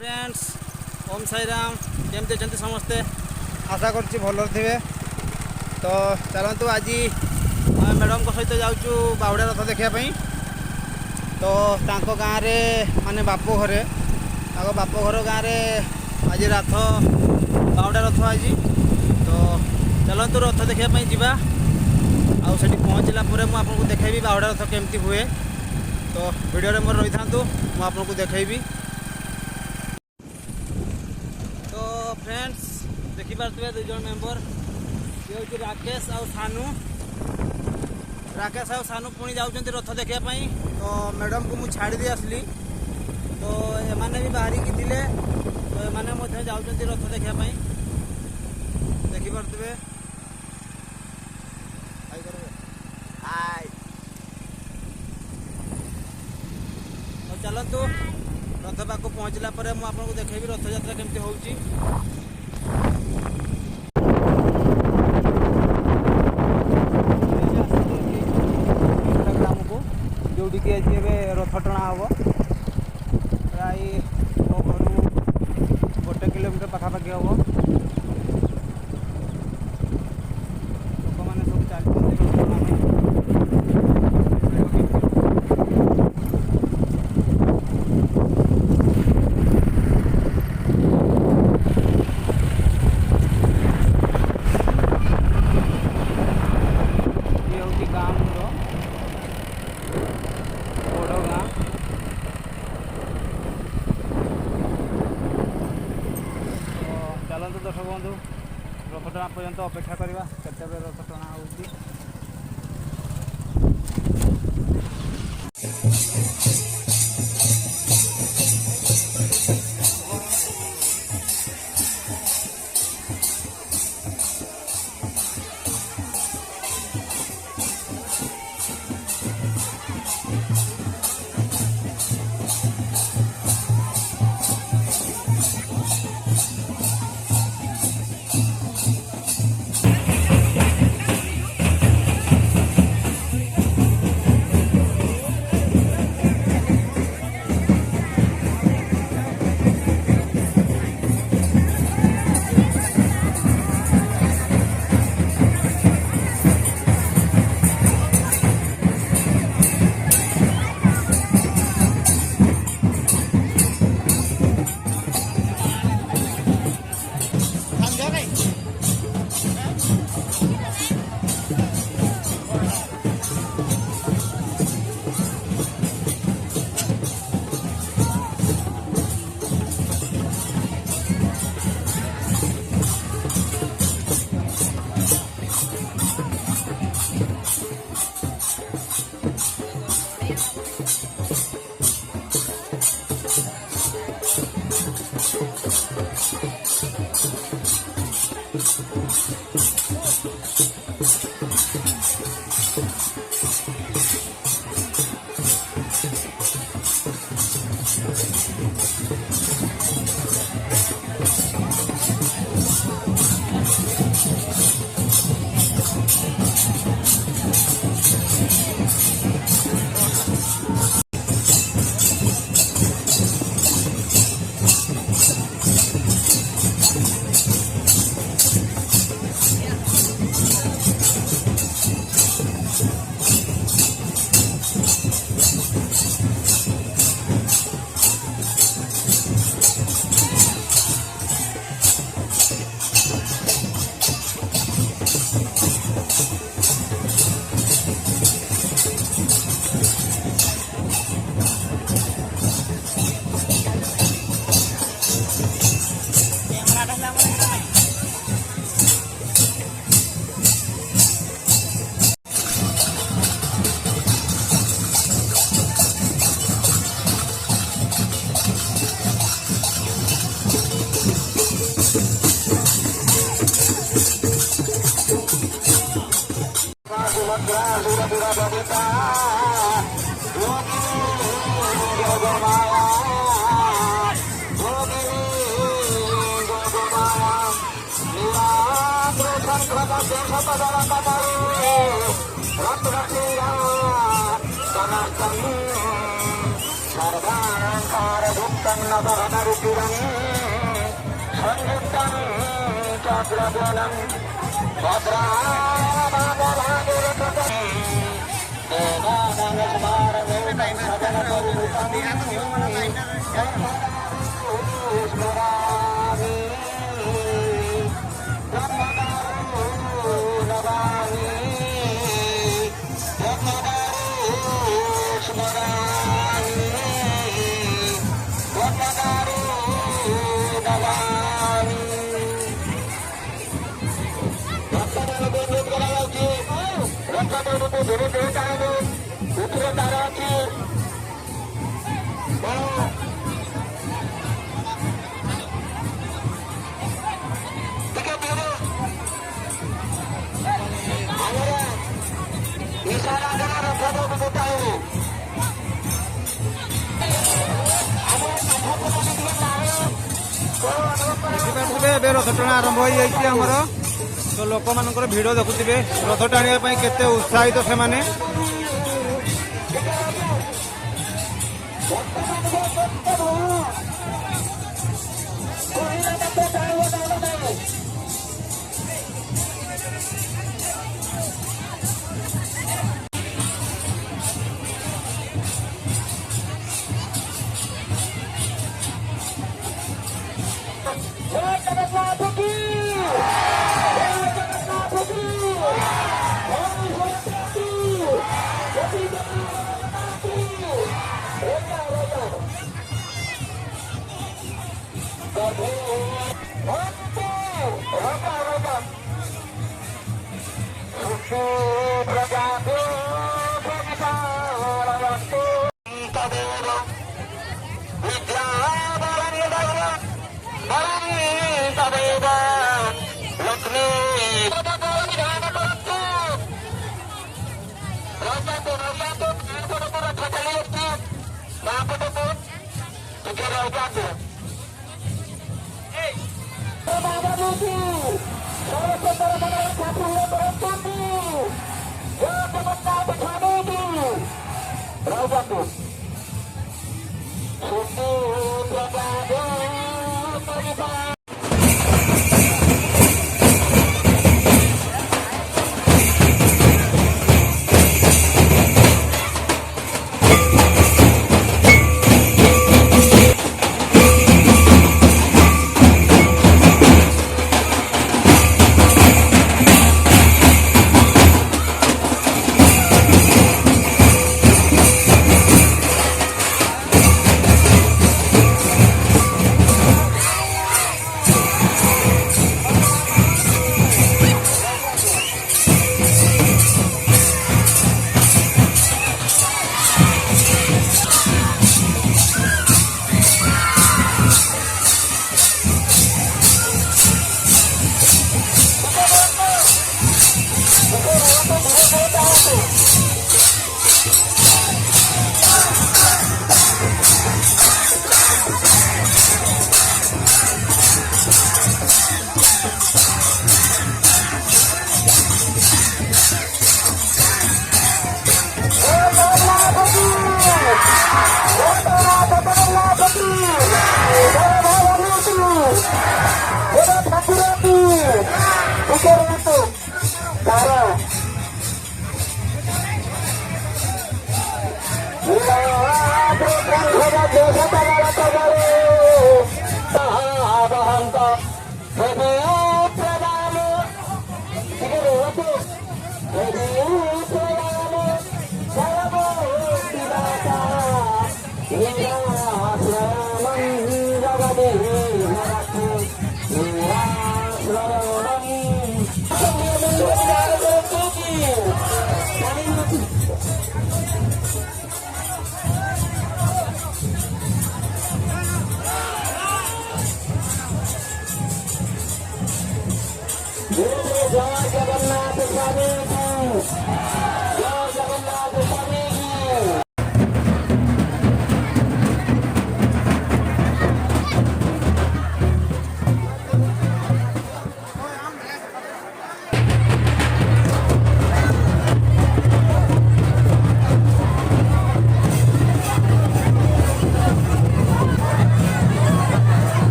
Friends ओम साई राम केमती अच्छा समस्ते आशा कर भल थे। तो चलतु आज मैडम को सहित जाऊँ बाहुड़ा रथ देखापी। तो गाँव में माने बाप घरे बाप घर गाँव में आज रथ बाहुड़ा रथ आज। तो चलतु रथ देखापी जावा आउट पहुँचला मुझे देखी बाहुड़ा रथ केमती हुए। तो वीडियो रे मोर रही था मुझे देखी। तो फ्रेंड्स देखिपे दुई जन मेम्बर ये हूँ राकेश आउ सानू। राकेश आउ सानू पुणी जाऊँ रथ देखापी। तो मैडम को मुझे छाड़ी दी आसली। तो एमाने भी बाहरिकी थे। तो एमाने जाऊँ रथ देखापी देखिपे। तो चलतु रथ पाक पहुँचला मुझे देखी रथ यात्रा केमती होउची। ग्राम को जोटी रथ टणा हम प्राय घर 1 किलोमीटर पखापाखि हम लोक मैंने सब चलते दर्शक बंधु रथ टणा पर्यंत अपेक्षा करवा केते रथ टणा होउची। ଏବେ ରଥ ଟଣା ଆରମ୍ଭ ହୋଇଯାଇଛି ଆମର। ତ ଲୋକମାନଙ୍କର ଭିଡ଼ ଦେଖୁଥିବେ, ରଥ ଟାଣିବା ପାଇଁ କେତେ ଉତ୍ସାହିତ ସେମାନେ।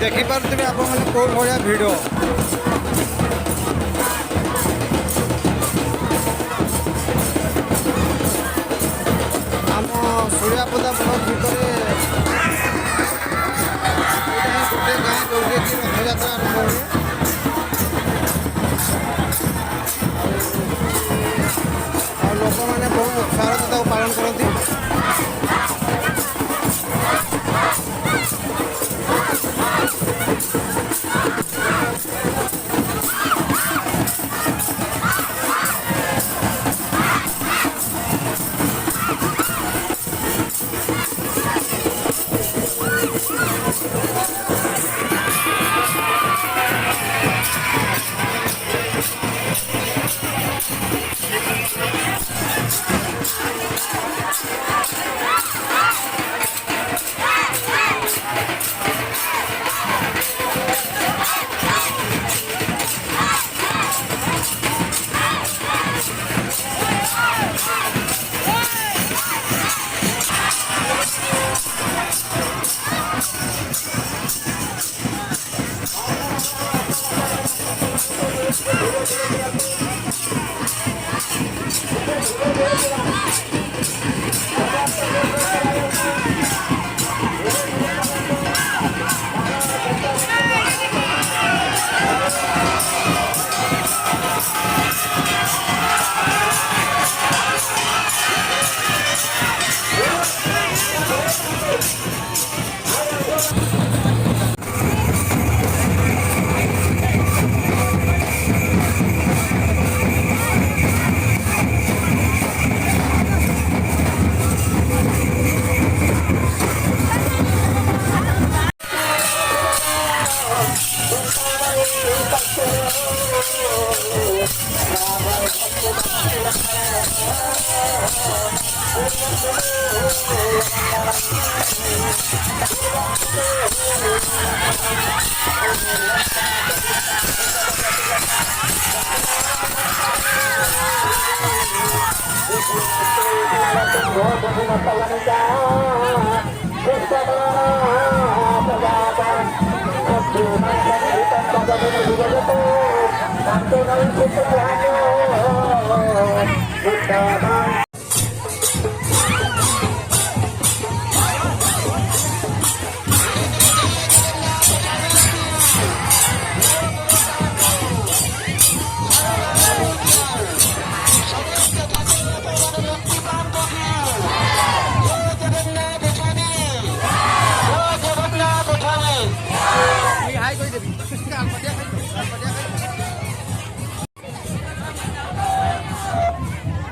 ଦେଖିପାରୁଥିବେ ଆପଣମାନେ କେଉଁ ଭଳିଆ ଭିଡ଼। ଆମ ସୁଳିଆପଦା ବ୍ଲକ ଭିତରେ ଗୋଟେ ଗାଁ ଯେଉଁଠିକି ରଥଯାତ୍ରା ଆରମ୍ଭ ହୁଏ। ଆଉ ଲୋକମାନେ ବହୁ ଉତ୍ସାହର ସହିତ ତାକୁ ପାଳନ କରନ୍ତି।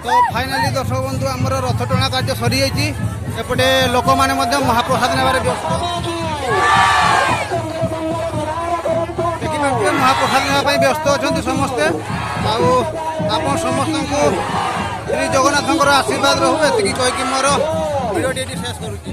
तो फाइनाली दर्शक बंधु आमर रथ टणा कार्य सरी जाइए एपटे लोक मैंने महाप्रसाद नेबार व्यस्त देखिए महाप्रसाद नापी व्यस्त अच्छा समस्ते आप समस्त को श्री जगन्नाथ आशीर्वाद रहू एति कहीकि मोर भिडियो शेष करुँगी।